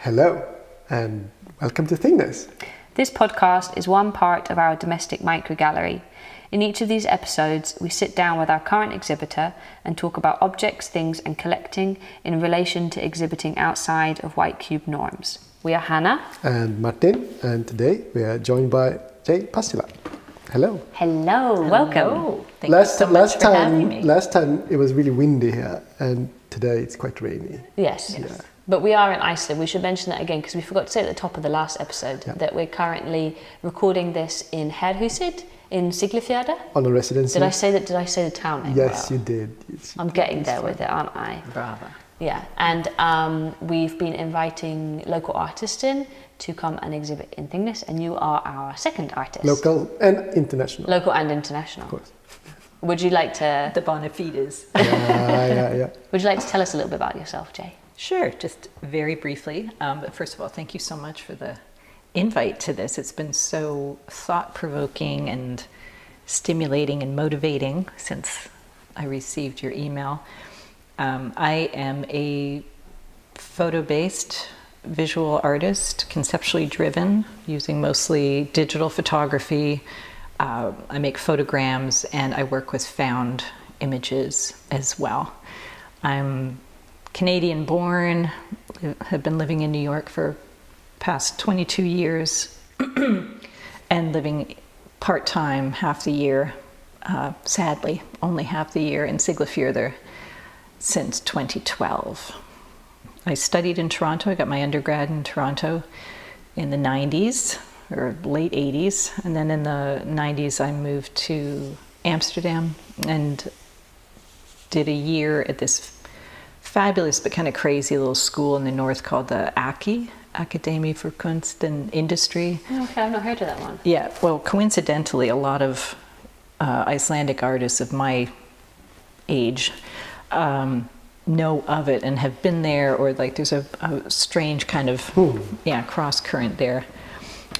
Hello, and welcome to Thingness. This podcast is one part of our domestic micro-gallery. In each of these episodes, we sit down with our current exhibitor and talk about objects, things and collecting in relation to exhibiting outside of white cube norms. We are Hannah. And Martin, and today we are joined by J.Pasila. Hello. Hello, welcome. Thank you so much for having me. Last time it was really windy here, and today it's quite rainy. Yes. Yeah. But we are in Iceland. We should mention that again because we forgot to say at the top of the last episode that we're currently recording this in Herhusid in Siglufjordur. On a residency. Did I say the town name? Yes, well? you did. I'm getting there with it, aren't I? Bravo. Yeah, and we've been inviting local artists in to come and exhibit in Thingness, and you are our second artist. Local and international. Local and international. Of course. Would you like to... The bona fides. Yeah. Would you like to tell us a little bit about yourself, Jay? Sure, just very briefly. But first of all, thank you so much for the invite to this. It's been so thought-provoking and stimulating and motivating since I received your email. I am a photo-based visual artist, conceptually driven, using mostly digital photography. I make photograms and I work with found images as well. I'm Canadian born, have been living in New York for past 22 years and living part-time half the year, sadly, only half the year in Siglufjordur since 2012. I studied in Toronto. I got my undergrad in Toronto in the 90s or late 80s. And then in the 90s, I moved to Amsterdam and did a year at this fabulous but kind of crazy little school in the north called the AKI, Academie voor Kunst and Industry. Oh, okay, I've not heard of that one. Yeah, well, coincidentally, a lot of Icelandic artists of my age know of it and have been there, or like there's a strange kind of cross current there.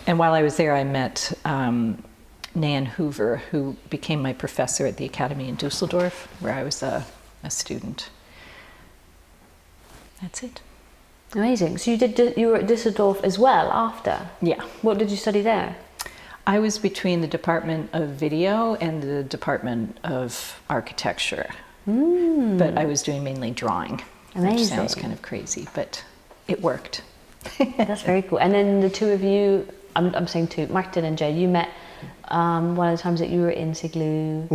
And while I was there, I met Nan Hoover, who became my professor at the Academy in Dusseldorf, where I was a student. That's it. Amazing. So you were at Düsseldorf as well after? Yeah. What did you study there? I was between the Department of Video and the Department of Architecture. But I was doing mainly drawing. Amazing. Which sounds kind of crazy, but it worked. That's very cool. And then the two of you, I'm saying two, Martin and Jay, you met one of the times that you were in Siglu,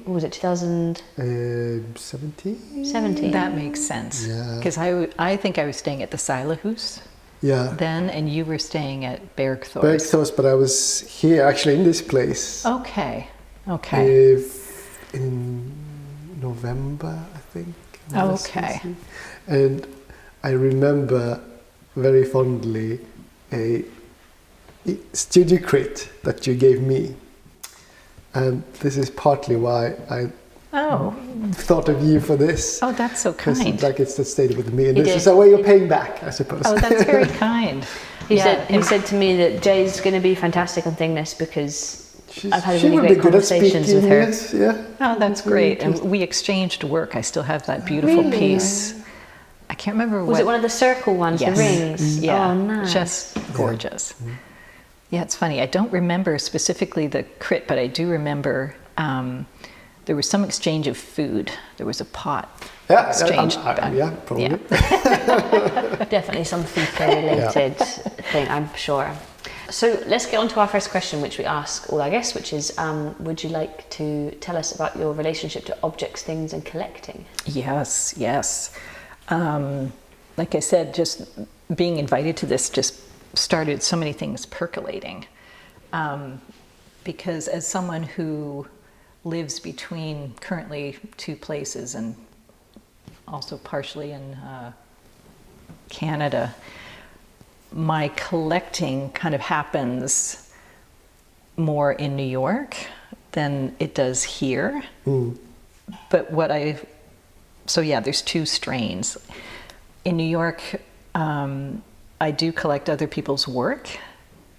what was it, 2017? 17. That makes sense. Because I think I was staying at the Silahus then, and you were staying at Bergthorst. Bergthorst, but I was here actually in this place. Okay. In November, I think. Okay. And I remember very fondly a studio crit that you gave me. And this is partly why I thought of you for this. Oh, that's so kind. It's like it's that stayed with me. And this is a way of paying back, I suppose. Oh, that's very kind. He said to me that Jay's going to be fantastic on Thingness because I've had really great conversations with her. Yes, yeah. Oh, that's great. And we exchanged work. I still have that beautiful piece. I can't remember Was it one of the circle ones, yes. the rings? Yeah. Oh, nice. Just gorgeous. Yeah, it's funny. I don't remember specifically the crit, but I do remember there was some exchange of food. There was a pot exchanged. Probably. Yeah. Definitely some FIFA-related thing, I'm sure. So let's get on to our first question, which we ask all our guests, which is, would you like to tell us about your relationship to objects, things, and collecting? Yes. Like I said, just being invited to this just started so many things percolating. Because as someone who lives between currently two places and also partially in Canada, my collecting kind of happens more in New York than it does here. But there's two strains. In New York, I do collect other people's work.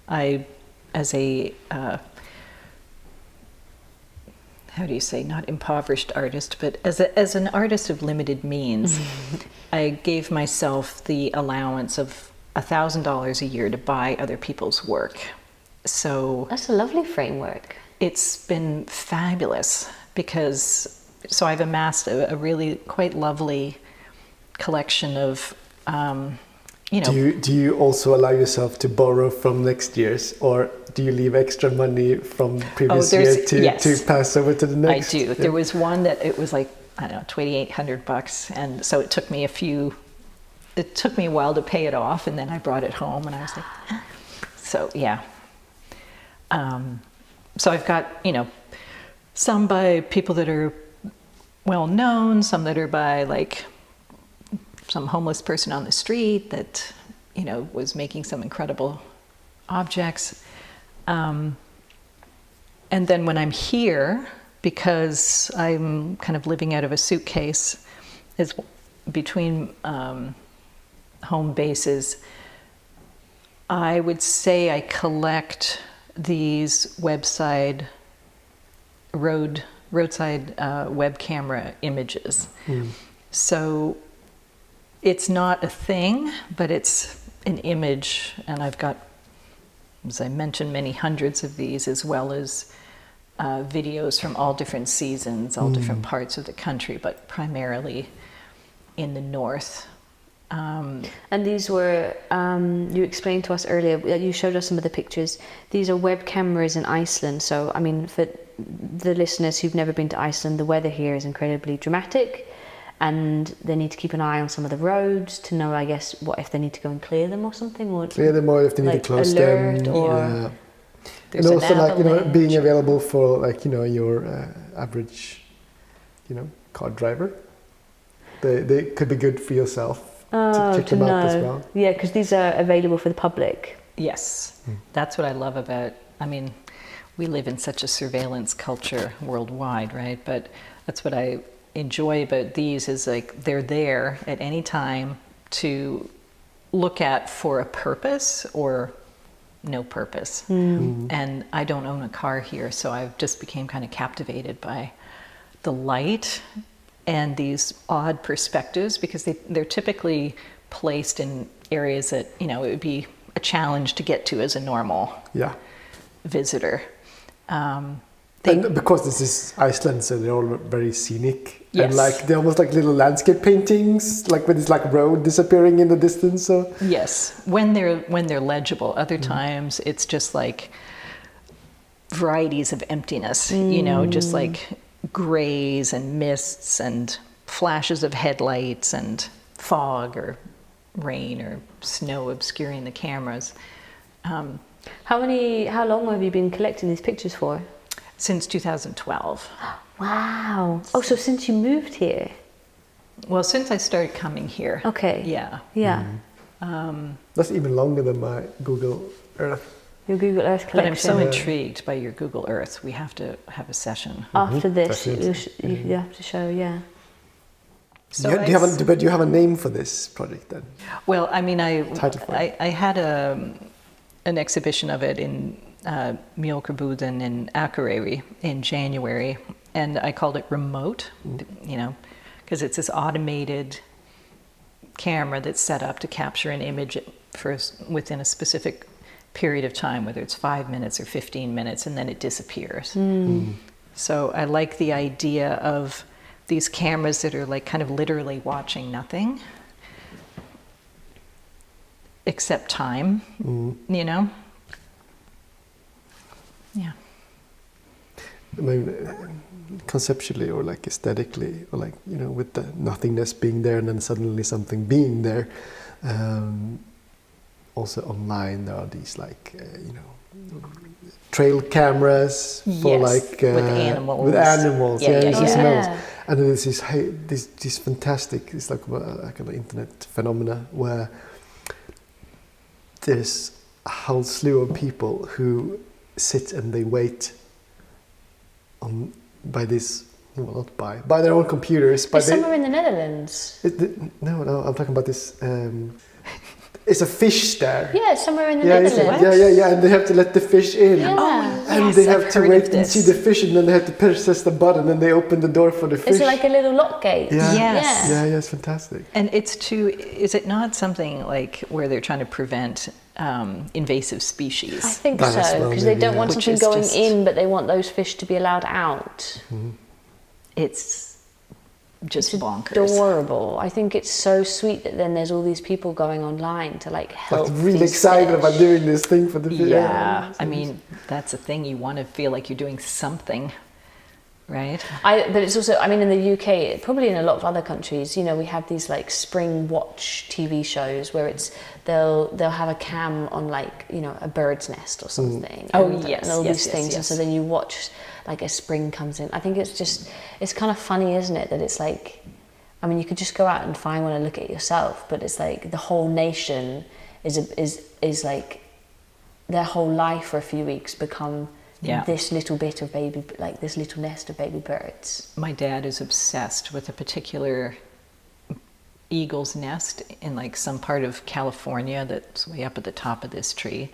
As a how do you say, not impoverished artist, but as an artist of limited means, I gave myself the allowance of $1,000 a year to buy other people's work. So That's a lovely framework. it's been fabulous because I've amassed a really quite lovely collection of, Do you also allow yourself to borrow from next year's, or do you leave extra money from previous year to pass over to the next? I do. Yeah. There was one that it was like, I don't know, $2,800, and so it took me a while to pay it off, and then I brought it home, and I was like, so yeah. So I've got, some by people that are well known, some that are by like some homeless person on the street that, was making some incredible objects. And then when I'm here, because I'm kind of living out of a suitcase, is between home bases, I would say I collect these roadside web camera images. So it's not a thing, but it's an image, and I've got, as I mentioned, many hundreds of these, as well as videos from all different seasons, all different parts of the country, but primarily in the north. And these were, you explained to us earlier, you showed us some of the pictures. These are web cameras in Iceland. So, I mean, for the listeners who've never been to Iceland, the weather here is incredibly dramatic, and they need to keep an eye on some of the roads to know, I guess, what if they need to go and clear them or something, or clear them, or if they need to close them, or There's and also an avalanche. being available for your average car driver. They could be good for yourself to check them out as well. Yeah, because these are available for the public. Yes, that's what I love about, we live in such a surveillance culture worldwide, right? But that's what I enjoy about these is like they're there at any time to look at for a purpose or no purpose. And I don't own a car here, so I've just became kind of captivated by the light and these odd perspectives, because they're typically placed in areas that it would be a challenge to get to as a normal visitor. And because this is Iceland, so they're all very scenic. Yes. And they're almost like little landscape paintings, like when it's like a road disappearing in the distance. So Yes, when they're legible. Other times it's just like varieties of emptiness, just like grays and mists and flashes of headlights and fog or rain or snow obscuring the cameras. How long have you been collecting these pictures for? Since 2012. Wow. Oh, so since you moved here? Well, since I started coming here. Okay. Yeah. Yeah. that's even longer than my Google Earth. Your Google Earth collection. But I'm so intrigued by your Google Earth. We have to have a session. After this, Definitely. you have to show, yeah. So do you have a name for this project then? Well, I Title for it. I had an exhibition of it in Mjölkerbuden in Akureyri in January, and I called it Remote, because it's this automated camera that's set up to capture an image within a specific period of time, whether it's 5 minutes or 15 minutes, and then it disappears. So I like the idea of these cameras that are like kind of literally watching nothing except time, Yeah. I mean, conceptually or like aesthetically, or like with the nothingness being there and then suddenly something being there. Also online there are these trail cameras for with animals. With animals, Yeah. And then there's this fantastic, it's like an internet phenomena where there's a whole slew of people who sit and they wait by their own computers. Somewhere in the Netherlands. No, I'm talking about this. It's a fish there. Yeah, somewhere in the Netherlands. Yeah, and they have to let the fish in. Yeah. and they have to wait and see the fish, and then they have to press the button, and they open the door for the fish. Is it like a little lock gate? Yeah. Yes. Yeah, it's fantastic. And is it not something like where they're trying to prevent invasive species? I think That as so, well, because they maybe, don't yeah. want Which something is going just- in, but they want those fish to be allowed out. It's just It's bonkers. adorable. I think it's so sweet that then there's all these people going online to like help. Like really these excited fish. about doing this thing for the fish. Yeah, I mean, that's the thing. You want to feel like you're doing something, right? But it's also, I mean, in the UK, probably in a lot of other countries, you know, we have these like spring watch TV shows where they'll have a cam on like, you know, a bird's nest or something. Oh, and, yes, and all yes, these yes, things. And yes. so then you watch like as spring comes in. I think it's kind of funny, isn't it? That it's like, I mean, you could just go out and find one and look at it yourself, but it's like the whole nation is like their whole life for a few weeks become this little bit of baby, like this little nest of baby birds. My dad is obsessed with a particular eagle's nest in like some part of California that's way up at the top of this tree.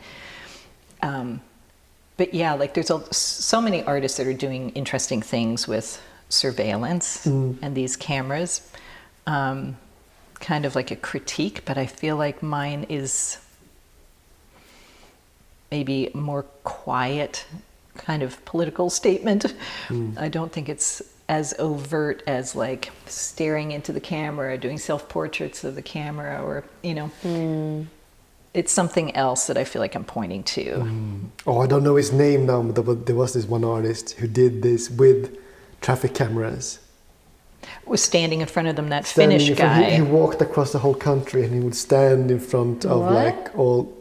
But yeah, like there's so many artists that are doing interesting things with surveillance and these cameras. Kind of like a critique, but I feel like mine is maybe more quiet kind of political statement. I don't think it's as overt as like staring into the camera, doing self-portraits of the camera, or, you know, it's something else that I feel like I'm pointing to. Oh, I don't know his name now, but there was this one artist who did this with traffic cameras. Was standing in front of them, that Standing Finnish in front- guy. He walked across the whole country, and he would stand in front of What? like all.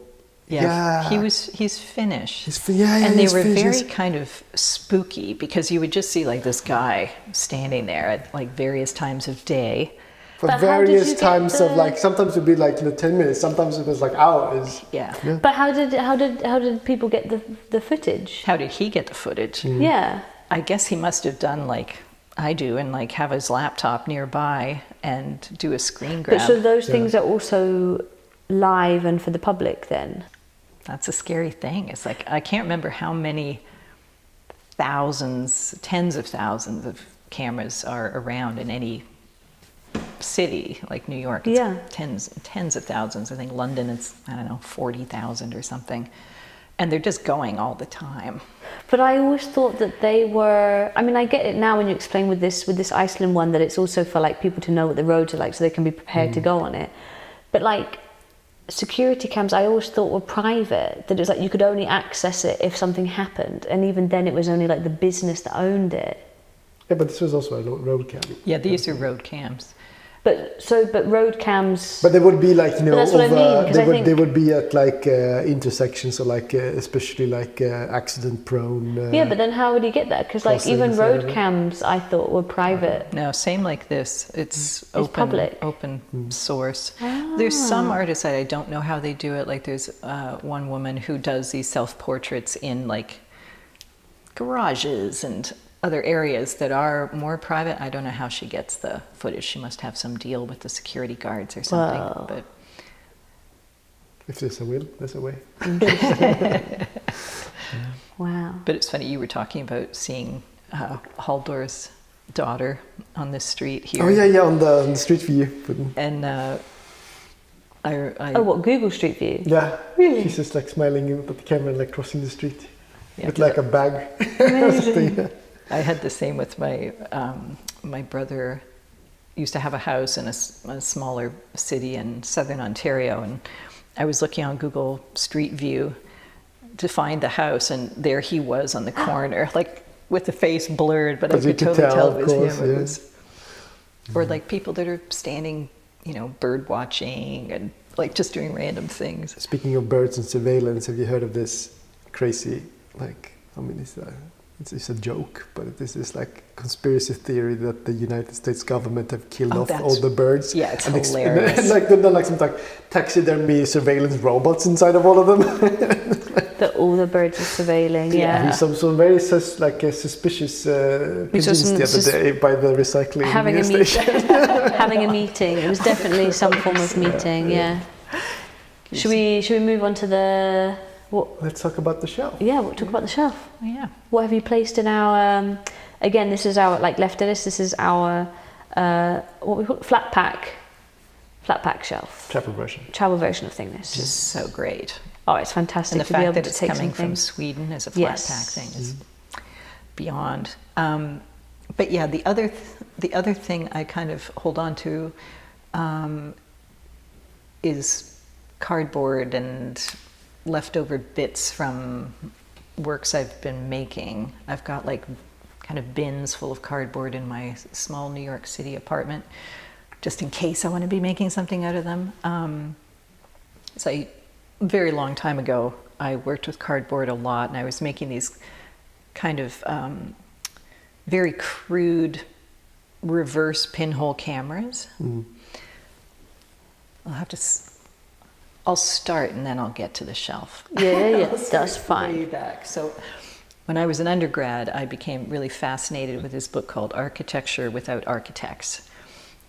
Yeah. He's Finnish. And they were very kind of spooky because you would just see like this guy standing there at like various times of day. for But how did various you get times of the- like, sometimes it would be like 10 minutes, sometimes it was like hours. Yeah. But how did people get the footage? How did he get the footage? Yeah. I guess he must have done like I do and like have his laptop nearby and do a screen grab. But so those things are also live and for the public then? That's a scary thing. It's like I can't remember how many thousands, tens of thousands of cameras are around in any city like New York. It's Yeah. tens of thousands. I think London it's 40,000 or something. And they're just going all the time. But I always thought that they were, I mean, I get it now when you explain with this Iceland one that it's also for like people to know what the roads are like so they can be prepared to go on it. But like security cams I always thought were private, that it was like you could only access it if something happened, and even then it was only like the business that owned it. Yeah, but this was also a road cam. Yeah, these are road cams. But road cams. But they would be like, But that's what I mean, 'cause I think- they would be at like intersections, or like especially like accident prone. Yeah, but then how would he get that? Because like even crossings, road whatever. cams I thought were private. No, same like this. It's public. open source. There's some artists that I don't know how they do it. Like there's one woman who does these self-portraits in like garages and other areas that are more private. I don't know how she gets the footage. She must have some deal with the security guards or something. Wow. But If there's a will, there's a way. Wow. But it's funny, you were talking about seeing Haldor's daughter on this street here. Oh yeah, on the street view. And I Oh, what, Google Street View? Yeah, Really? she's just like smiling at the camera and like crossing the street Yeah, with like a bag. or something. I had the same with my my brother. Used to have a house in a smaller city in southern Ontario, and I was looking on Google Street View to find the house, and there he was on the corner, like with the face blurred, but I But you could could totally tell tell, it of was course, him. It yeah. was, or like people that are standing, bird watching and like just doing random things. Speaking of birds and surveillance, have you heard of this crazy, like, I mean, it's a joke, but this is like conspiracy theory that the United States government have killed off all the birds. Yeah, it's and hilarious. And like they've done like some like taxidermy surveillance robots inside of all of them. That all the birds are surveilling, yeah. Some very suspicious pigeons the other day by the recycling Having a station. Having a meeting. It was definitely some form of meeting, yeah. Should we move on to the Let's talk about the shelf. Yeah, we'll talk about the shelf. Oh, yeah. What have you placed in our? Again, this is our leftovers. This is our what we call flat pack shelf. Travel version. Travel version of Thingness. Which is so great. Oh, it's fantastic And the to be able fact that to it's take coming something from Sweden as a flat pack thing is beyond. But yeah, the other thing I kind of hold on to is cardboard and leftover bits from works I've been making. I've got like kind of bins full of cardboard in my small New York City apartment, just in case I want to be making something out of them. So a very long time ago, I worked with cardboard a lot, and I was making these kind of very crude reverse pinhole cameras. I'll start and then I'll get to the shelf. Yeah, that's fine. Way back. So when I was an undergrad, I became really fascinated with this book called Architecture Without Architects.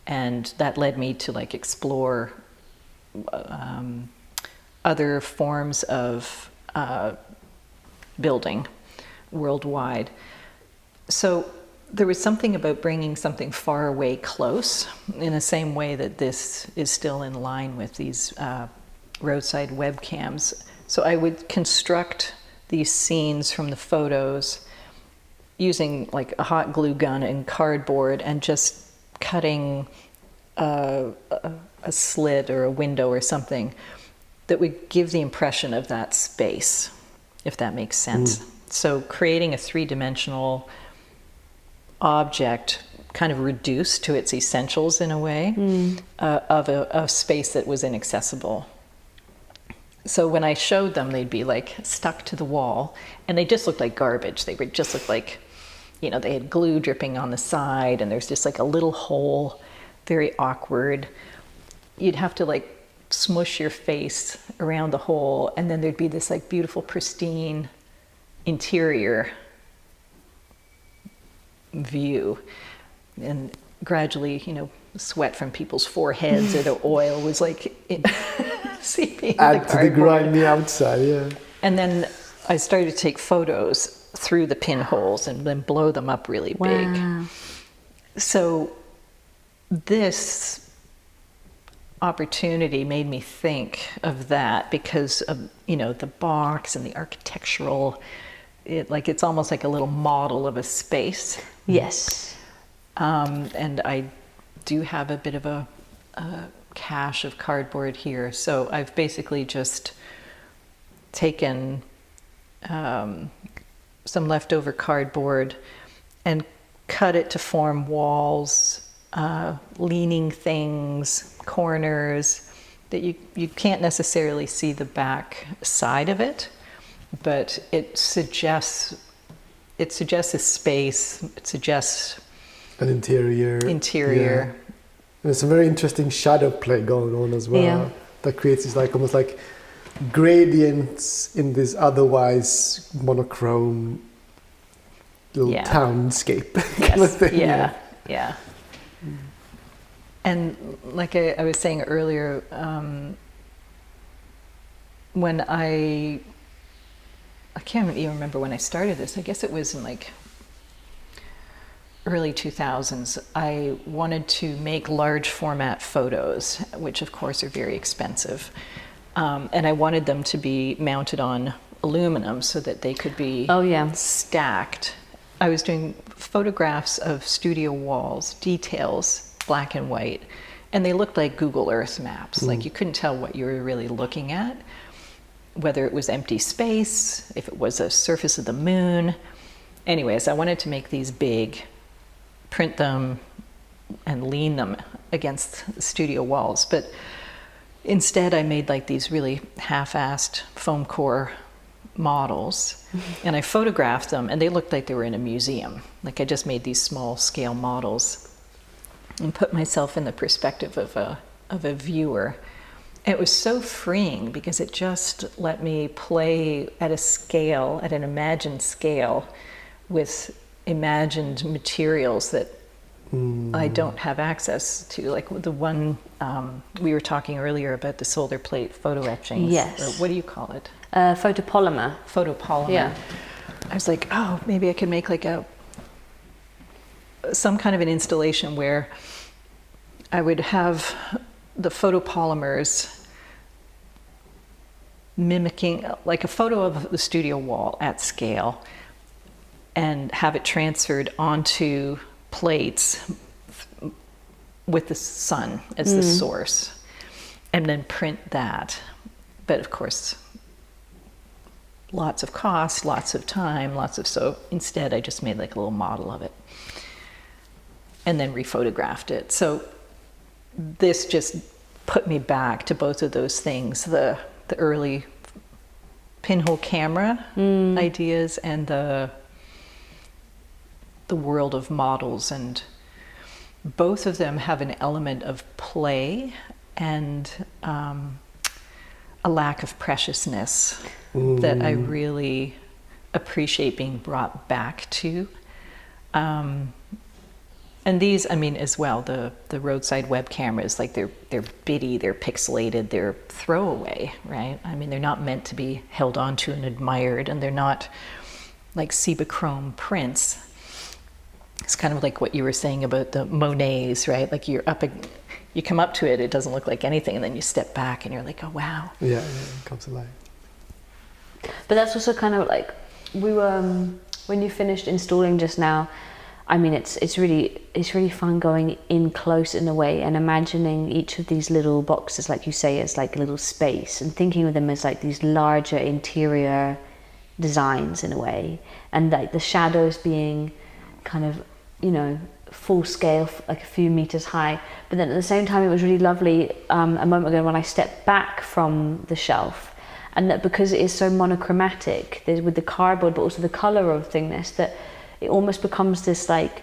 And that led me to like explore other forms of building worldwide. So there was something about bringing something far away close, in the same way that this is still in line with these roadside webcams. So I would construct these scenes from the photos using like a hot glue gun and cardboard, and just cutting a slit or a window or something that would give the impression of that space, if that makes sense. So creating a three-dimensional object, kind of reduced to its essentials in a way, of a space that was inaccessible. So when I showed them, they'd be like stuck to the wall, and they just looked like garbage. They would just look like, you know, they had glue dripping on the side, and there's just like a little hole, very awkward. You'd have to like smush your face around the hole, and then there'd be this like beautiful, pristine interior view. And gradually, you know, sweat from people's foreheads or the oil was like seeping Add to the grimy outside, yeah. And then I started to take photos through the pinholes and then blow them up really big. So this opportunity made me think of that, because of, you know, the box and the architectural, it's almost like a little model of a space. Yes. And I do have a bit of a cache of cardboard here. So I've basically just taken some leftover cardboard and cut it to form walls, leaning things, corners, that you can't necessarily see the back side of it, but it suggests a space, it suggests an interior. Yeah. And there's some very interesting shadow play going on as well, that creates this like almost like gradients in this otherwise monochrome little townscape kind of thing. Yeah. And like I was saying earlier, when I can't even remember when I started this. I guess it was in like early 2000s. I wanted to make large format photos, which of course are very expensive. And I wanted them to be mounted on aluminum so that they could be stacked. I was doing photographs of studio walls, details, black and white, and they looked like Google Earth maps. Like you couldn't tell what you were really looking at, whether it was empty space, if it was a surface of the moon. Anyways, I wanted to make these big, print them, and lean them against studio walls. But instead, I made like these really half-assed foam core models, and I photographed them, and they looked like they were in a museum. Like I just made these small-scale models and put myself in the perspective of a viewer. It was so freeing because it just let me play at a scale, at an imagined scale, with imagined materials that I don't have access to, like the one we were talking earlier about the solar plate photo etchings. Yes. Or what do you call it? Photopolymer. Photopolymer. Yeah. I was like, oh, maybe I could make like some kind of an installation where I would have the photopolymers mimicking like a photo of the studio wall at scale, and have it transferred onto plates with the sun as the source, and then print that. But of course, lots of cost, lots of time, so instead I just made like a little model of it and then rephotographed it. So this just put me back to both of those things, the early pinhole camera ideas and the world of models, and both of them have an element of play and a lack of preciousness that I really appreciate being brought back to. And these, I mean, as well, the roadside web cameras, like they're bitty, they're pixelated, they're throwaway, right? I mean, they're not meant to be held onto and admired, and they're not like Cibachrome prints. It's kind of like what you were saying about the Monets, right? Like you come up to it, it doesn't look like anything, and then you step back and you're like, oh wow. Yeah, it comes alive. But that's also kind of like, we were, when you finished installing just now, I mean, it's really fun going in close in a way and imagining each of these little boxes, like you say, as like a little space, and thinking of them as like these larger interior designs in a way, and like the shadows being kind of, you know, full scale, like a few meters high. But then at the same time, it was really lovely a moment ago when I stepped back from the shelf, and that because it is so monochromatic, there's with the cardboard, but also the color of Thingness, that it almost becomes this like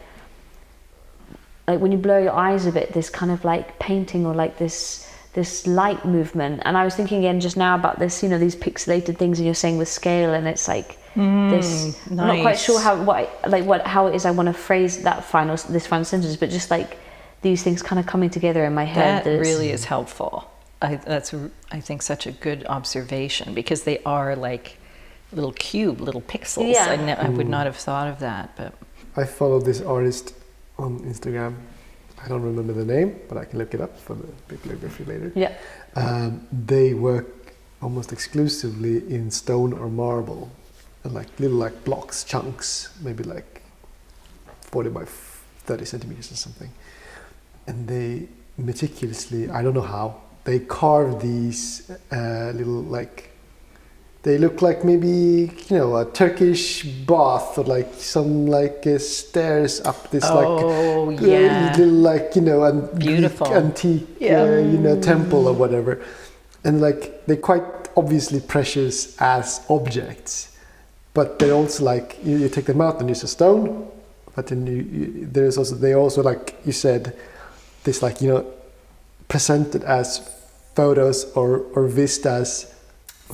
when you blur your eyes a bit, this kind of like painting, or like this light movement. And I was thinking again just now about this, you know, these pixelated things, and you're saying with scale, and it's like this. Nice. I'm not quite sure how it is I want to phrase this final sentence, but just like these things kind of coming together in my head. That really is helpful. That's I think such a good observation, because they are like little pixels. Yeah. I would not have thought of that. But I follow this artist on Instagram. I don't remember the name, but I can look it up for the bibliography later. Yeah. They work almost exclusively in stone or marble, and like little like blocks, chunks, maybe like 40 by 30 centimeters or something. And they meticulously, I don't know how, they carve these little like, they look like maybe, you know, a Turkish bath, or like some like stairs up this little like, you know, and beautiful Greek antique you know, temple or whatever. And like they're quite obviously precious as objects, but they're also like you take them out and use a stone, but then they also like you said, this like, you know, presented as photos or vistas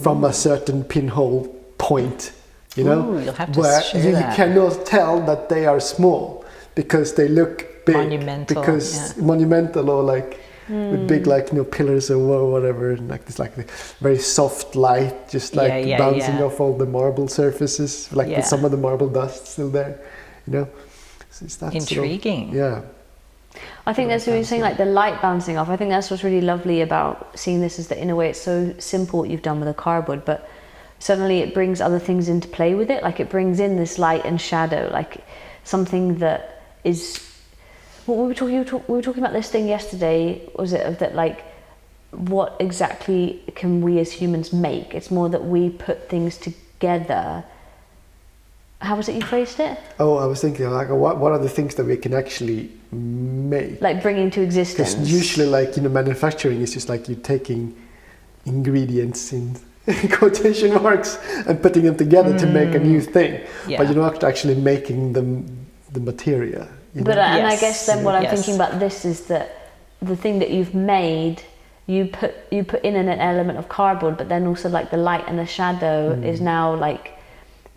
from a certain pinhole point, you know. Ooh, you'll have to where share you that. cannot tell that they are small because they look big, monumental, or like with big like, you know, pillars or whatever, and like this like very soft light just like bouncing off all the marble surfaces, like with some of the marble dust still there, you know. So it's that intriguing. Sort of, I think that's what you're saying, like the light bouncing off. I think that's what's really lovely about seeing this, is that in a way it's so simple what you've done with a cardboard, but suddenly it brings other things into play with it. Like it brings in this light and shadow, like something that is. What we were talking about this thing yesterday. Was it of that like, what exactly can we as humans make? It's more that we put things together. How was it you phrased it? Oh, I was thinking like, what are the things that we can actually make? Like bring into existence. Because usually, like, you know, manufacturing is just like you're taking ingredients in quotation marks and putting them together to make a new thing. Yeah. But you're not actually making the material. You know? But and I guess then what I'm thinking about this is that the thing that you've made, you put in an element of cardboard, but then also like the light and the shadow is now like,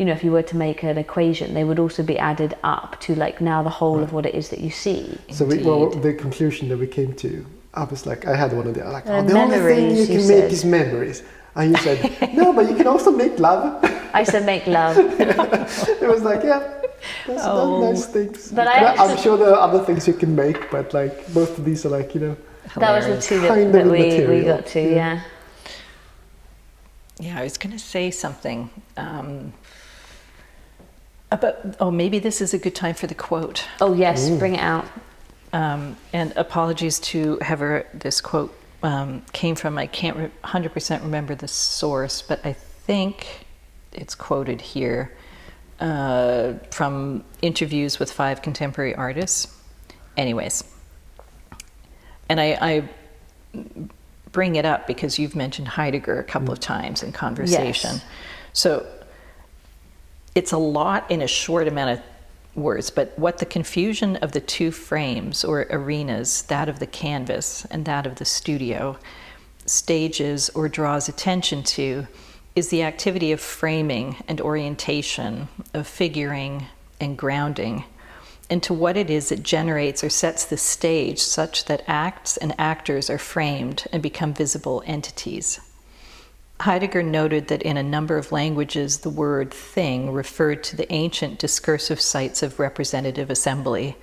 if you were to make an equation, they would also be added up to like now the whole of what it is that you see. So the conclusion that we came to, I was like, I had one of the like, the only memories, thing you can make is memories. And you said, no, but you can also make love. I said make love. It was like, yeah, that's nice things. But I'm sure there are other things you can make, but like both of these are like, that was the two kind that of we got to, yeah. Yeah, I was going to say something about, maybe this is a good time for the quote. Oh yes, bring it out. And apologies to whoever this quote came from. I can't 100% remember the source, but I think it's quoted here from interviews with 5 contemporary artists. Anyways, and I bring it up because you've mentioned Heidegger a couple of times in conversation. Yes. So it's a lot in a short amount of words, but what the confusion of the two frames or arenas, that of the canvas and that of the studio, stages or draws attention to is the activity of framing and orientation, of figuring and grounding, and to what it is it generates or sets the stage such that acts and actors are framed and become visible entities. Heidegger noted that in a number of languages, the word thing referred to the ancient discursive sites of representative assembly,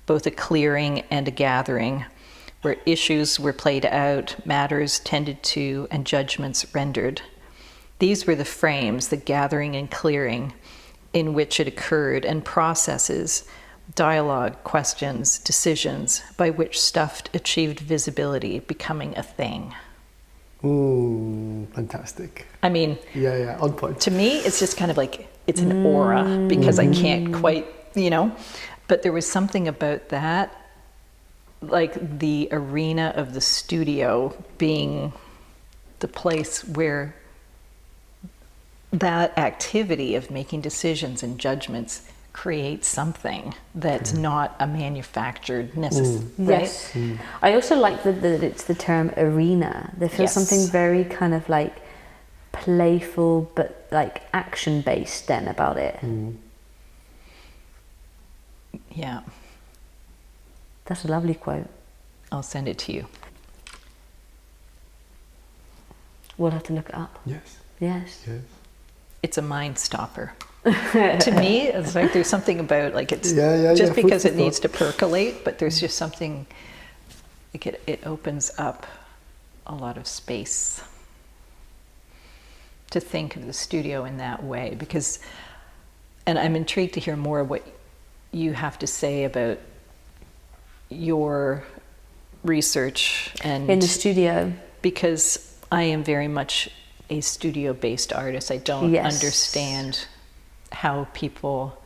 both a clearing and a gathering, where issues were played out, matters tended to, and judgments rendered. These were the frames, the gathering and clearing, in which it occurred, and processes, dialogue, questions, decisions, by which stuff achieved visibility, becoming a thing. Ooh, fantastic. I mean, yeah, on point. To me, it's just kind of like, it's an aura, because I can't quite, but there was something about that, like the arena of the studio being the place where that activity of making decisions and judgments creates something that's not a manufactured necessary, right? Yes. I also like that it's the term arena. There feels something very kind of like playful but like action based then about it. Yeah. That's a lovely quote. I'll send it to you. We'll have to look it up. Yes. It's a mind stopper. To me, it's like there's something about like it's just because it needs to percolate, but there's just something like it opens up a lot of space to think of the studio in that way. Because, and I'm intrigued to hear more of what you have to say about your research and in the studio, because I am very much a studio-based artist. I don't understand how people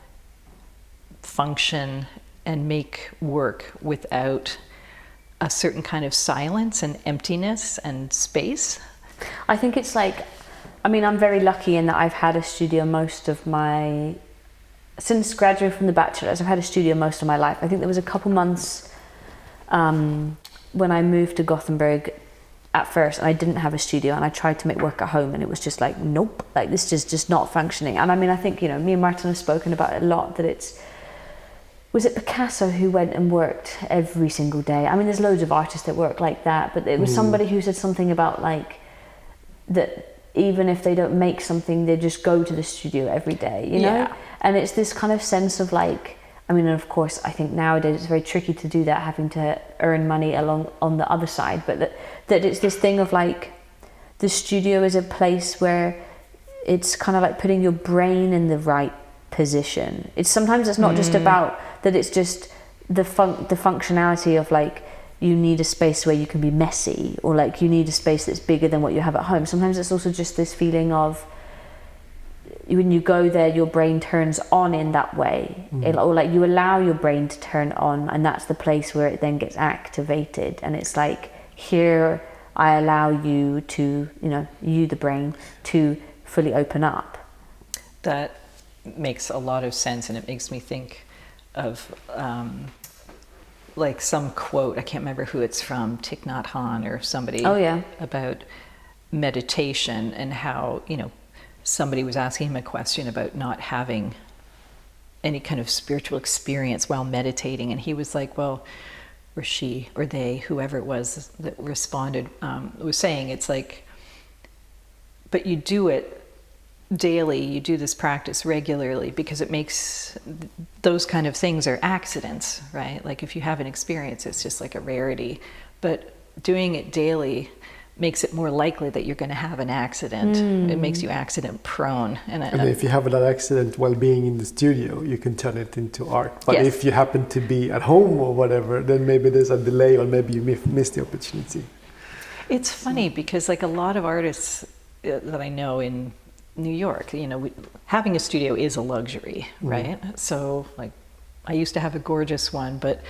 function and make work without a certain kind of silence and emptiness and space. I think it's like, I mean, I'm very lucky in that I've had a studio since graduating from the bachelor's, I've had a studio most of my life. I think there was a couple months when I moved to Gothenburg at first, and I didn't have a studio, and I tried to make work at home, and it was just like, nope, like this is just not functioning. And I mean, I think, me and Martin have spoken about it a lot, that was it Picasso who went and worked every single day? I mean, there's loads of artists that work like that, but it was somebody who said something about like, that even if they don't make something, they just go to the studio every day, you know? And it's this kind of sense of like, I mean, and of course, I think nowadays it's very tricky to do that, having to earn money along on the other side, but that it's this thing of like, the studio is a place where it's kind of like putting your brain in the right position. Sometimes it's not just about that, it's just the functionality of like, you need a space where you can be messy, or like you need a space that's bigger than what you have at home. Sometimes it's also just this feeling of, when you go there, your brain turns on in that way, or like you allow your brain to turn on, and that's the place where it then gets activated. And it's like, here I allow you to, you the brain, to fully open up. That makes a lot of sense, and it makes me think of like some quote, I can't remember who it's from, Thich Nhat Hanh or somebody, about meditation and how, somebody was asking him a question about not having any kind of spiritual experience while meditating, and he was like, well, or she or they, whoever it was that responded, was saying, it's like, but you do it daily, you do this practice regularly, because it makes those kind of things are accidents, right? Like if you have an experience, it's just like a rarity, but doing it daily makes it more likely that you're going to have an accident. It makes you accident prone. And if you have that accident while being in the studio, you can turn it into art. But if you happen to be at home or whatever, then maybe there's a delay, or maybe you miss the opportunity. It's funny because like a lot of artists that I know in New York, you know, having a studio is a luxury, right? So like I used to have a gorgeous one, but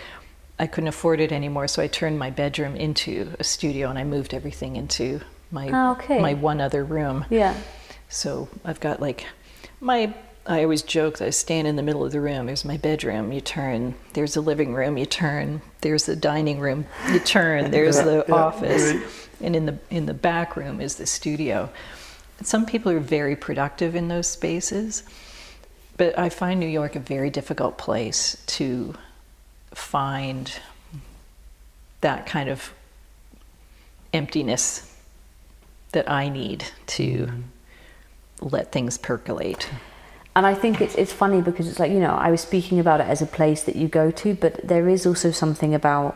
I couldn't afford it anymore, so I turned my bedroom into a studio, and I moved everything into my my one other room. Yeah. So I've got like I always joke that I stand in the middle of the room. There's my bedroom, you turn. There's the living room, you turn. There's the dining room, you turn. There's the office, and in the back room is the studio. Some people are very productive in those spaces, but I find New York a very difficult place to find that kind of emptiness that I need to let things percolate. And I think it's funny because it's like, you know, I was speaking about it as a place that you go to, but there is also something about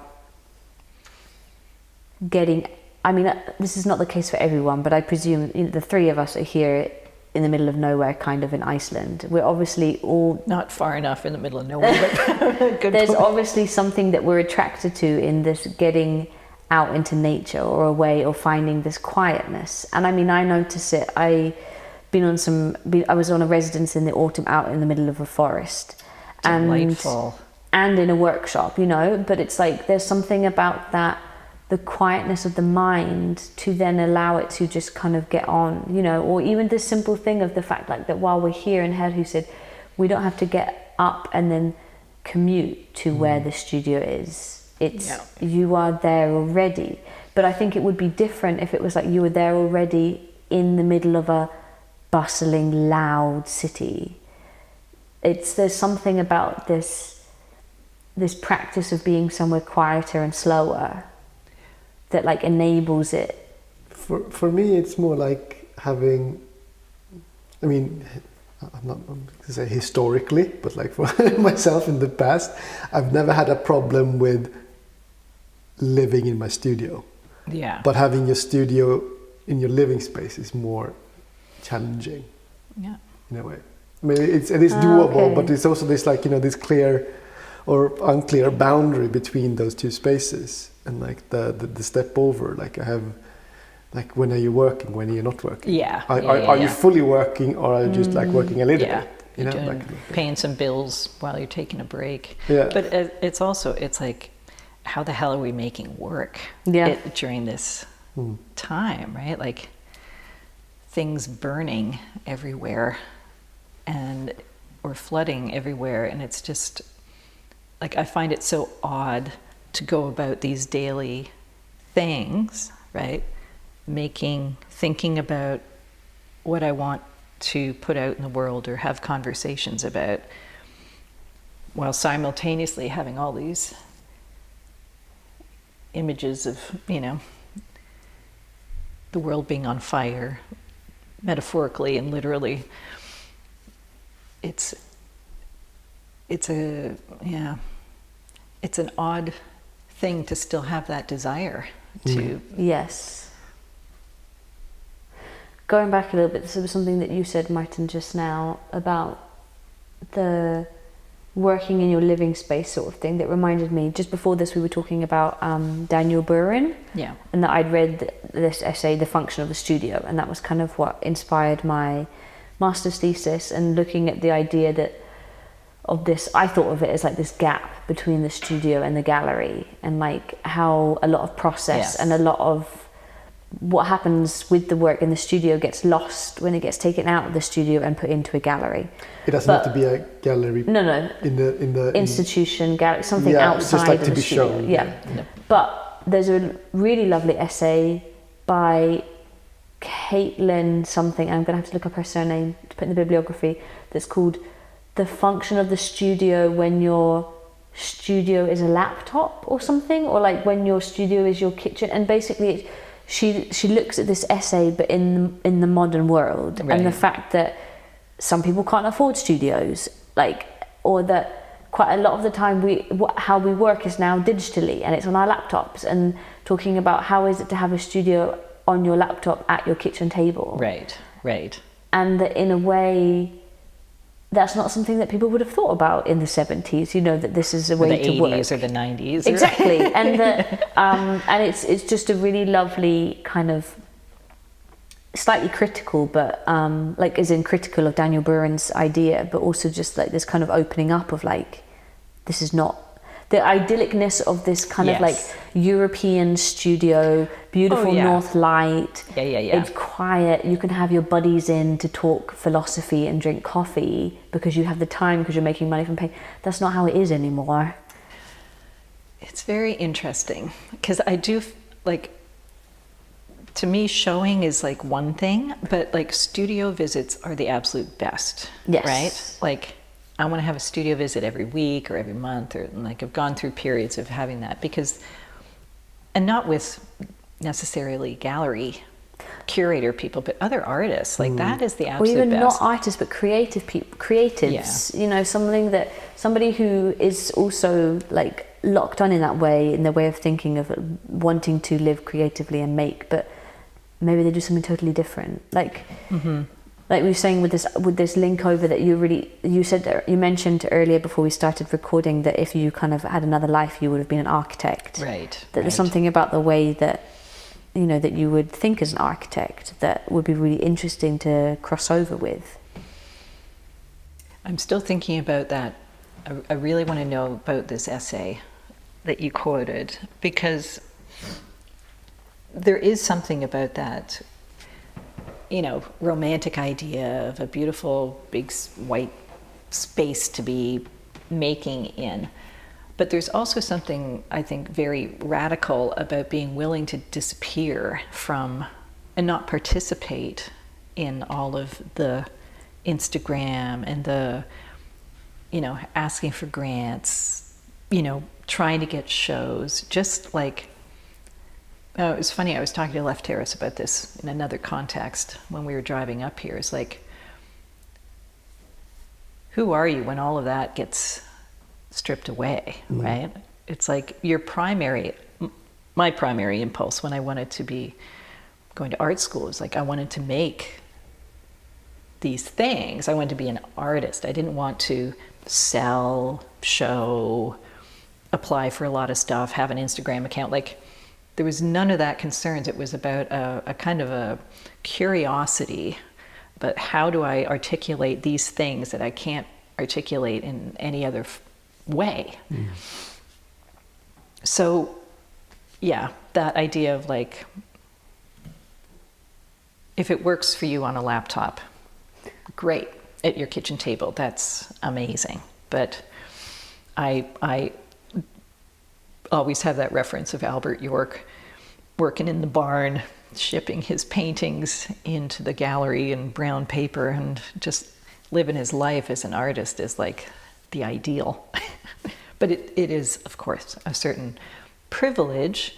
getting, I mean, this is not the case for everyone, but I presume, you know, the three of us are here in the middle of nowhere, kind of in Iceland. We're obviously all... Not far enough in the middle of nowhere, but good there's point. obviously something that we're attracted to in this getting out into nature or away, or finding this quietness. And I mean, I notice it. I was on a residence in the autumn out in the middle of a forest. Delightful. And in a workshop, you know, but it's like there's something about that, the quietness of the mind, to then allow it to just kind of get on, you know, or even the simple thing of the fact like that while we're here, and Herr who said we don't have to get up and then commute to where the studio is. It's you are there already. But I think it would be different if it was like you were there already in the middle of a bustling, loud city. There's something about this practice of being somewhere quieter and slower that like enables it. For me, it's more like having, I mean, I'm not going to say historically, but like for myself in the past, I've never had a problem with living in my studio. Yeah. But having your studio in your living space is more challenging. Yeah. In a way. I mean, it is doable, but it's also this like, you know, this clear or unclear boundary between those two spaces. And like the step over, like I have, like when are you working, when are you not working? Yeah. Are you fully working, or are you just like working a little bit? You know, doing, like paying some bills while you're taking a break. Yeah. But it's also, it's like, how the hell are we making work during this time, right? Like things burning everywhere or flooding everywhere. And it's just like, I find it so odd to go about these daily things, right? Thinking about what I want to put out in the world or have conversations about, while simultaneously having all these images of, you know, the world being on fire, metaphorically and literally. It's an odd thing to still have that desire to. Yes. Going back a little bit, this was something that you said, Martin, just now about the working in your living space sort of thing that reminded me. Just before this, we were talking about Daniel Buren, and that I'd read this essay, The Function of the Studio, and that was kind of what inspired my master's thesis. And looking at the idea of this, I thought of it as like this gap between the studio and the gallery, and like how a lot of process and a lot of what happens with the work in the studio gets lost when it gets taken out of the studio and put into a gallery. It doesn't have to be a gallery. No. In the institution, gallery, something outside just like of to the be studio. shown. But there's a really lovely essay by Caitlin something, I'm going to have to look up her surname to put in the bibliography, that's called The Function of the Studio When Your Studio is a Laptop or something, or like when your studio is your kitchen. And basically she looks at this essay but in the modern world, right. and the fact that some people can't afford studios, like, or that quite a lot of the time how we work is now digitally and it's on our laptops, and talking about how is it to have a studio on your laptop at your kitchen table. Right. And that in a way, that's not something that people would have thought about in the 70s, you know, that this is a way to work. The 80s or the 90s. Exactly. And and it's just a really lovely kind of, slightly critical, but like as in critical of Daniel Buren's idea, but also just like this kind of opening up of like, this is not the idyllicness of this kind of like European studio, beautiful north light. Yeah. It's quiet. You can have your buddies in to talk philosophy and drink coffee because you have the time, because you're making money from paint. That's not how it is anymore. It's very interesting because I do like, to me, showing is like one thing, but like studio visits are the absolute best. Yes. Right? Like, I want to have a studio visit every week or every month, or like I've gone through periods of having that, because, and not with necessarily gallery curator people, but other artists, like that is the absolute best. Or even best. not artists, but creatives, you know, somebody who is also like locked on in that way, in their way of thinking of wanting to live creatively and make, but maybe they do something totally different. Like, like we were saying with this link over, that you mentioned earlier before we started recording that if you kind of had another life, you would have been an architect. Right. That there's something about the way that, you know, that you would think as an architect that would be really interesting to cross over with. I'm still thinking about that. I really want to know about this essay that you quoted, because there is something about that, you know, romantic idea of a beautiful big white space to be making in. But there's also something, I think, very radical about being willing to disappear from and not participate in all of the Instagram and the, you know, asking for grants, you know, trying to get shows, just like, oh, it was funny, I was talking to Left Terrace about this in another context when we were driving up here. It's like, who are you when all of that gets stripped away, right? It's like my primary impulse when I wanted to be going to art school was like, I wanted to make these things. I wanted to be an artist. I didn't want to sell, show, apply for a lot of stuff, have an Instagram account. Like, there was none of that concerns. It was about a kind of a curiosity, but how do I articulate these things that I can't articulate in any other way? So, yeah, that idea of like, if it works for you on a laptop, great. At your kitchen table, that's amazing. But I always have that reference of Albert York working in the barn, shipping his paintings into the gallery in brown paper, and just living his life as an artist is like the ideal. But it is, of course, a certain privilege.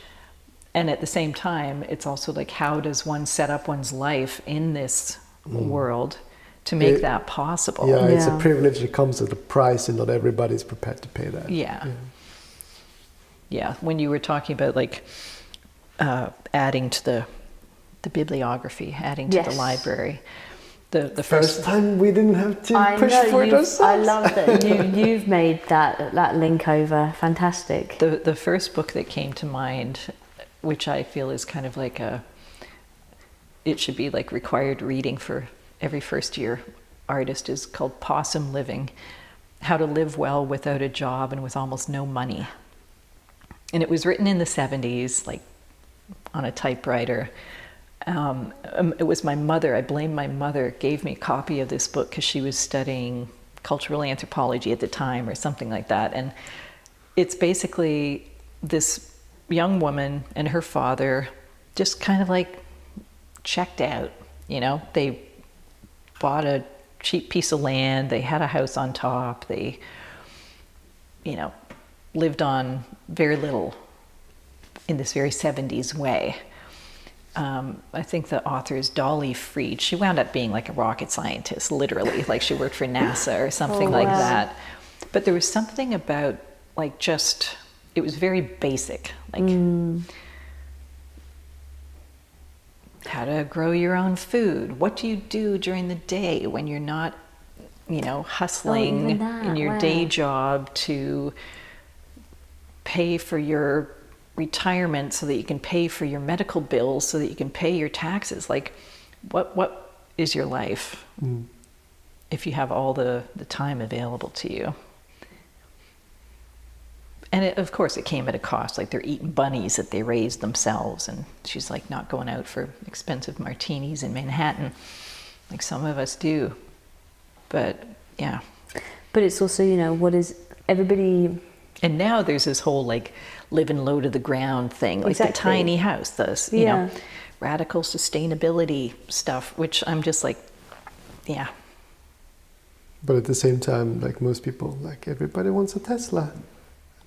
And at the same time, it's also like, how does one set up one's life in this world to make that possible? Yeah, it's a privilege that comes at a price, and not everybody's prepared to pay that. Yeah, when you were talking about like adding to the bibliography, adding to the library, the first time we didn't have to push for it ourselves. I love that you've made that link over. Fantastic. The first book that came to mind, which I feel is kind of like it should be like required reading for every first year artist, is called Possum Living: How to Live Well Without a Job and with Almost No Money. And it was written in the 70s, like on a typewriter. It was my mother, I blame my mother, gave me a copy of this book because she was studying cultural anthropology at the time or something like that. And it's basically this young woman and her father just kind of like checked out. You know, they bought a cheap piece of land, they had a house on top, they, you know, lived on very little in this very 70s way. I think the author is Dolly Freed. She wound up being like a rocket scientist, literally, like she worked for NASA or something like that. But there was something about like just, it was very basic, like how to grow your own food. What do you do during the day when you're not, you know, hustling in your day job to pay for your retirement so that you can pay for your medical bills, so that you can pay your taxes? Like, what is your life if you have all the time available to you? And of course it came at a cost. Like, they're eating bunnies that they raised themselves, and she's like not going out for expensive martinis in Manhattan like some of us do. But yeah. But it's also, you know, what is everybody... And now there's this whole like living low to the ground thing, like the tiny house, this, you know, radical sustainability stuff, which I'm just like, yeah. But at the same time, like most people, like everybody wants a Tesla.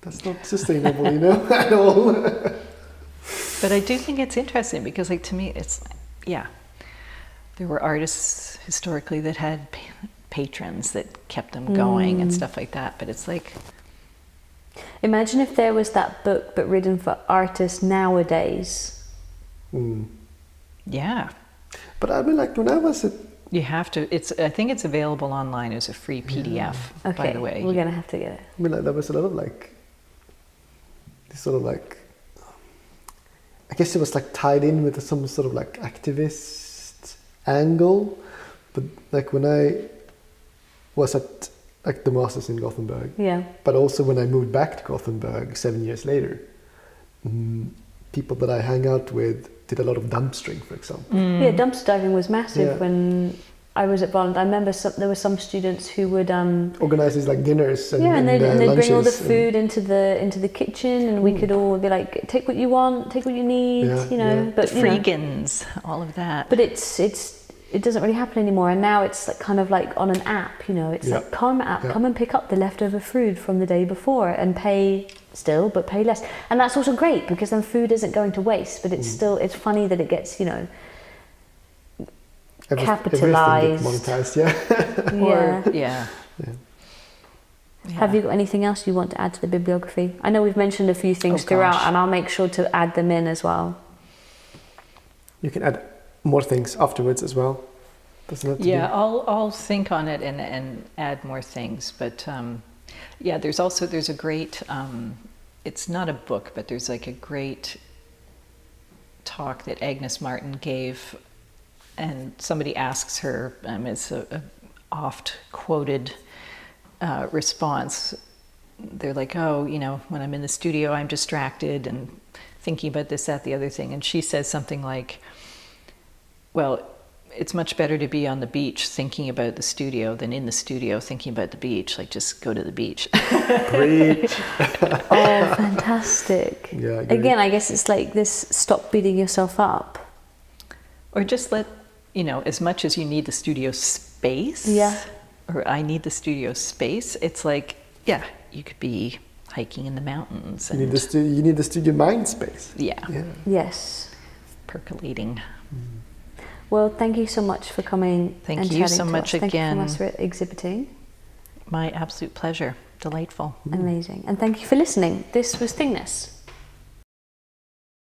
That's not sustainable, you know, at all. But I do think it's interesting because, like, to me, it's, yeah, there were artists historically that had patrons that kept them going and stuff like that. But it's like... Imagine if there was that book, but written for artists nowadays. Yeah. But I mean, like, when I was at... You have to, I think it's available online as a free PDF, by the way. We're going to have to get it. I mean, like, there was a lot of, like, this sort of, like, I guess it was, like, tied in with some sort of, like, activist angle. But, like, when I was at, like, the Masters in Gothenburg, but also when I moved back to Gothenburg 7 years later, people that I hang out with did a lot of dumpstering, for example. Yeah, dumpster diving was massive when I was at Bond. I remember there were some students who would organize these like dinners and and they'd bring all the food into the kitchen, and we could all be like, take what you want, take what you need, you know. But the freegans, all of that. But it doesn't really happen anymore, and now it's like kind of like on an app, you know. It's like Karma app, come and pick up the leftover food from the day before and pay still, but pay less. And that's also great because then food isn't going to waste, but it's still, it's funny that it gets, you know, capitalized. Monetized, Have you got anything else you want to add to the bibliography? I know we've mentioned a few things throughout, and I'll make sure to add them in as well. You can add more things afterwards as well. Doesn't have to be... I'll think on it and add more things. But there's a great, it's not a book, but there's like a great talk that Agnes Martin gave, and somebody asks her, it's a oft quoted response. They're like, oh, you know, when I'm in the studio, I'm distracted and thinking about this, that, the other thing. And she says something like, well, it's much better to be on the beach thinking about the studio than in the studio thinking about the beach. Like, just go to the beach. Preach. Oh, fantastic. Yeah, again, I guess it's like this, stop beating yourself up. Or just let, you know, as much as you need the studio space, or I need the studio space, it's like, you could be hiking in the mountains. And you need the studio mind space. Yes. Percolating. Well, thank you so much for coming. Thank you so much again. Thank you so much for exhibiting. My absolute pleasure. Delightful. Amazing. And thank you for listening. This was Thingness.